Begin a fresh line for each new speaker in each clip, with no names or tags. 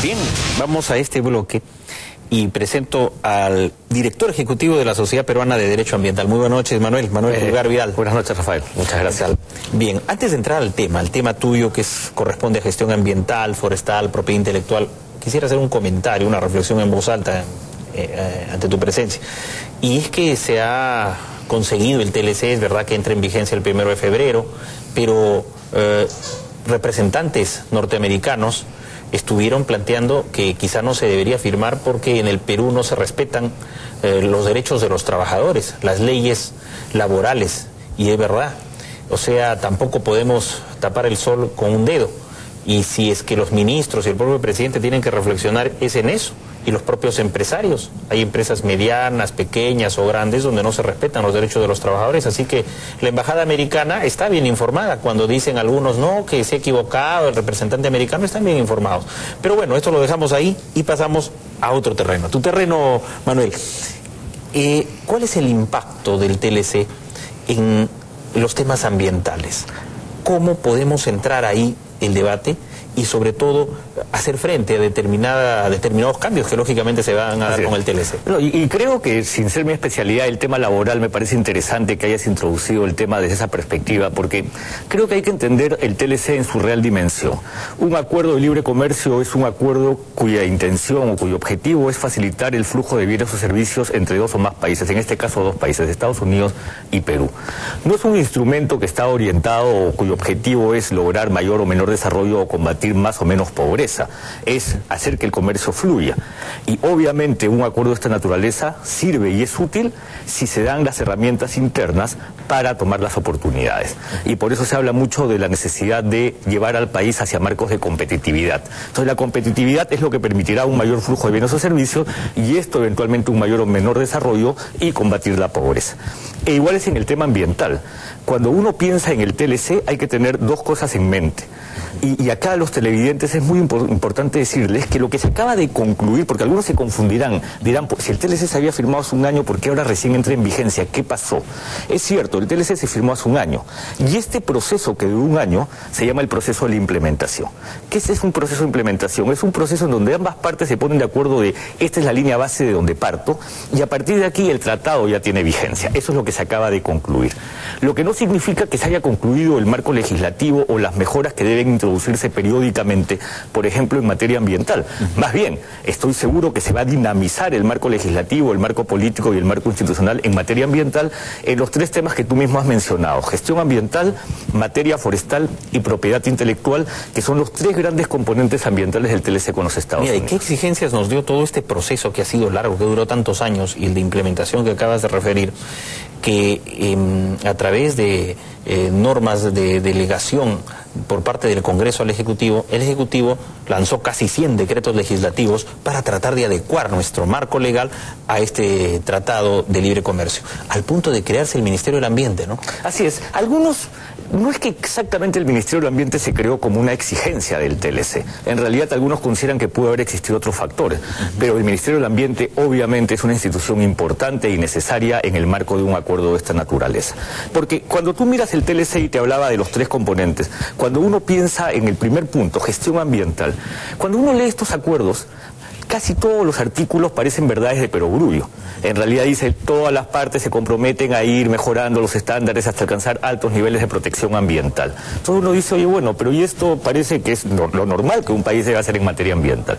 Bien, vamos a este bloque y presento al director ejecutivo de la Sociedad Peruana de Derecho Ambiental. Muy buenas noches, Manuel Pulgar Vidal.
Buenas noches, Rafael. Muchas gracias.
Bien, antes de entrar al tema tuyo que corresponde a gestión ambiental, forestal, propiedad intelectual, quisiera hacer un comentario, una reflexión en voz alta ante tu presencia. Y es que se ha conseguido el TLC, es verdad que entra en vigencia el 1 de febrero, pero representantes norteamericanos estuvieron planteando que quizá no se debería firmar porque en el Perú no se respetan los derechos de los trabajadores, las leyes laborales, y es verdad. O sea, tampoco podemos tapar el sol con un dedo. Y si es que los ministros y el propio presidente tienen que reflexionar es en eso, y los propios empresarios. Hay empresas medianas, pequeñas o grandes donde no se respetan los derechos de los trabajadores, así que la embajada americana está bien informada. Cuando dicen algunos no, que se ha equivocado el representante americano, están bien informados. Pero bueno, esto lo dejamos ahí y pasamos a otro terreno. Tu terreno, Manuel. ¿Cuál es el impacto del TLC en los temas ambientales? ¿Cómo podemos entrar ahí el debate y sobre todo hacer frente a determinados cambios que lógicamente se van a dar con el TLC?
No, y creo que, sin ser mi especialidad, el tema laboral, me parece interesante que hayas introducido el tema desde esa perspectiva, porque creo que hay que entender el TLC en su real dimensión. Un acuerdo de libre comercio es un acuerdo cuya intención o cuyo objetivo es facilitar el flujo de bienes o servicios entre dos o más países, en este caso dos países, Estados Unidos y Perú. No es un instrumento que está orientado o cuyo objetivo es lograr mayor o menor desarrollo o combatir más o menos pobreza, es hacer que el comercio fluya. Y obviamente un acuerdo de esta naturaleza sirve y es útil si se dan las herramientas internas para tomar las oportunidades. Y por eso se habla mucho de la necesidad de llevar al país hacia marcos de competitividad. Entonces la competitividad es lo que permitirá un mayor flujo de bienes o servicios y esto eventualmente un mayor o menor desarrollo y combatir la pobreza. E igual es en el tema ambiental. Cuando uno piensa en el TLC hay que tener dos cosas en mente. Y acá a los televidentes es muy importante decirles que lo que se acaba de concluir, porque algunos se confundirán, dirán, si el TLC se había firmado hace un año, ¿por qué ahora recién entra en vigencia? ¿Qué pasó? Es cierto, el TLC se firmó hace un año, y este proceso que duró un año se llama el proceso de la implementación. ¿Qué es un proceso de implementación? Es un proceso en donde ambas partes se ponen de acuerdo de, esta es la línea base de donde parto, y a partir de aquí el tratado ya tiene vigencia. Eso es lo que se acaba de concluir. Lo que no significa que se haya concluido el marco legislativo o las mejoras que deben introducirse periódicamente, por ejemplo, en materia ambiental. Más bien, estoy seguro que se va a dinamizar el marco legislativo, el marco político y el marco institucional en materia ambiental en los tres temas que tú mismo has mencionado: gestión ambiental, materia forestal y propiedad intelectual, que son los tres grandes componentes ambientales del TLC con los Estados Unidos.
¿Y qué exigencias nos dio todo este proceso que ha sido largo, que duró tantos años, y el de implementación que acabas de referir, que a través de normas de delegación por parte del Congreso al Ejecutivo, el Ejecutivo lanzó casi 100 decretos legislativos para tratar de adecuar nuestro marco legal a este tratado de libre comercio, al punto de crearse el Ministerio del Ambiente, ¿no?
Así es. Algunos, no es que exactamente el Ministerio del Ambiente se creó como una exigencia del TLC. En realidad algunos consideran que pudo haber existido otros factores, pero el Ministerio del Ambiente obviamente es una institución importante y necesaria en el marco de un acuerdo de esta naturaleza. Porque cuando tú miras el TLC y te hablaba de los tres componentes, cuando uno piensa en el primer punto, gestión ambiental, cuando uno lee estos acuerdos, casi todos los artículos parecen verdades de perogrullo. En realidad dice, todas las partes se comprometen a ir mejorando los estándares hasta alcanzar altos niveles de protección ambiental. Entonces uno dice, oye, bueno, pero y esto parece que es lo normal que un país debe hacer en materia ambiental.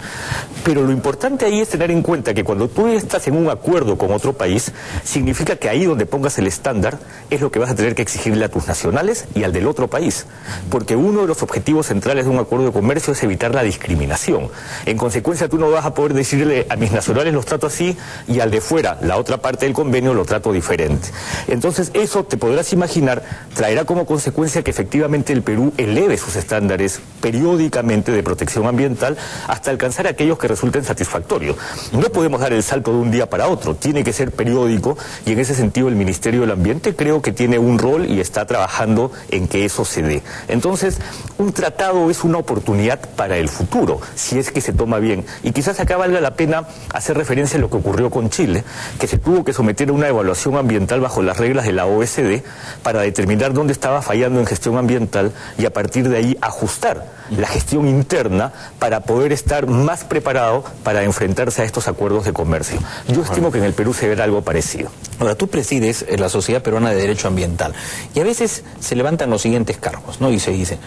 Pero lo importante ahí es tener en cuenta que cuando tú estás en un acuerdo con otro país, significa que ahí donde pongas el estándar es lo que vas a tener que exigirle a tus nacionales y al del otro país. Porque uno de los objetivos centrales de un acuerdo de comercio es evitar la discriminación. En consecuencia, tú no vas a poder decirle a mis nacionales los trato así y al de fuera, la otra parte del convenio, lo trato diferente. Entonces eso, te podrás imaginar, traerá como consecuencia que efectivamente el Perú eleve sus estándares periódicamente de protección ambiental hasta alcanzar aquellos que resulten satisfactorios. No podemos dar el salto de un día para otro, tiene que ser periódico, y en ese sentido el Ministerio del Ambiente creo que tiene un rol y está trabajando en que eso se dé. Entonces, un tratado es una oportunidad para el futuro, si es que se toma bien. Y quizás acá acá valga la pena hacer referencia a lo que ocurrió con Chile, que se tuvo que someter a una evaluación ambiental bajo las reglas de la OSD para determinar dónde estaba fallando en gestión ambiental y a partir de ahí ajustar la gestión interna para poder estar más preparado para enfrentarse a estos acuerdos de comercio. Yo estimo que en el Perú se verá algo parecido.
Ahora, tú presides la Sociedad Peruana de Derecho Ambiental y a veces se levantan los siguientes cargos, ¿no? Y se dice,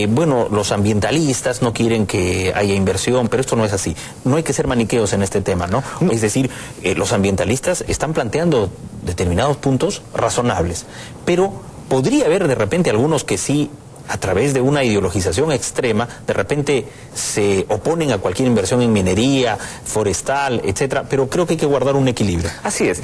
bueno, los ambientalistas no quieren que haya inversión, pero esto no es así. No hay que ser maniqueos en este tema, ¿no? Es decir, los ambientalistas están planteando determinados puntos razonables, pero podría haber de repente algunos que sí, a través de una ideologización extrema, de repente se oponen a cualquier inversión en minería, forestal, etcétera, pero creo que hay que guardar un equilibrio.
Así es.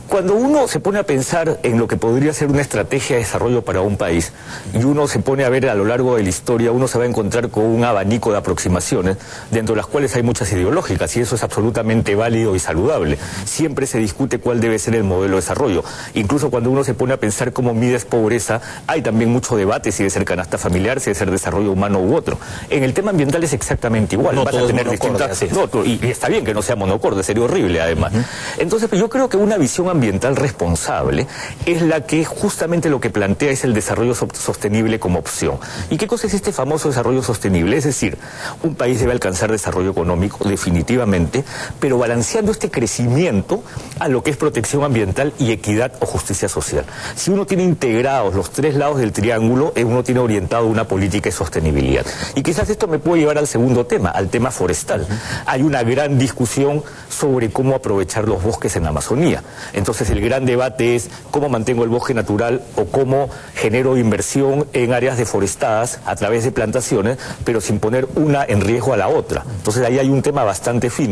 Cuando uno se pone a pensar en lo que podría ser una estrategia de desarrollo para un país y uno se pone a ver a lo largo de la historia, uno se va a encontrar con un abanico de aproximaciones dentro de las cuales hay muchas ideológicas y eso es absolutamente válido y saludable. Siempre se discute cuál debe ser el modelo de desarrollo. Incluso cuando uno se pone a pensar cómo mides pobreza, hay también mucho debate si debe ser canasta familiar, si debe ser desarrollo humano u otro. En el tema ambiental es exactamente igual.
No,
vas a tener distintas... y está bien que no sea monocorde, sería horrible además. Entonces yo creo que una visión ambiental responsable es la que justamente lo que plantea es el desarrollo sostenible como opción. ¿Y qué cosa es este famoso desarrollo sostenible? Es decir, un país debe alcanzar desarrollo económico definitivamente, pero balanceando este crecimiento a lo que es protección ambiental y equidad o justicia social. Si uno tiene integrados los tres lados del triángulo, uno tiene orientado una política de sostenibilidad. Y quizás esto me puede llevar al segundo tema, al tema forestal. Hay una gran discusión sobre cómo aprovechar los bosques en la Amazonía. Entonces el gran debate es cómo mantengo el bosque natural o cómo genero inversión en áreas deforestadas a través de plantaciones, pero sin poner una en riesgo a la otra. Entonces ahí hay un tema bastante fino.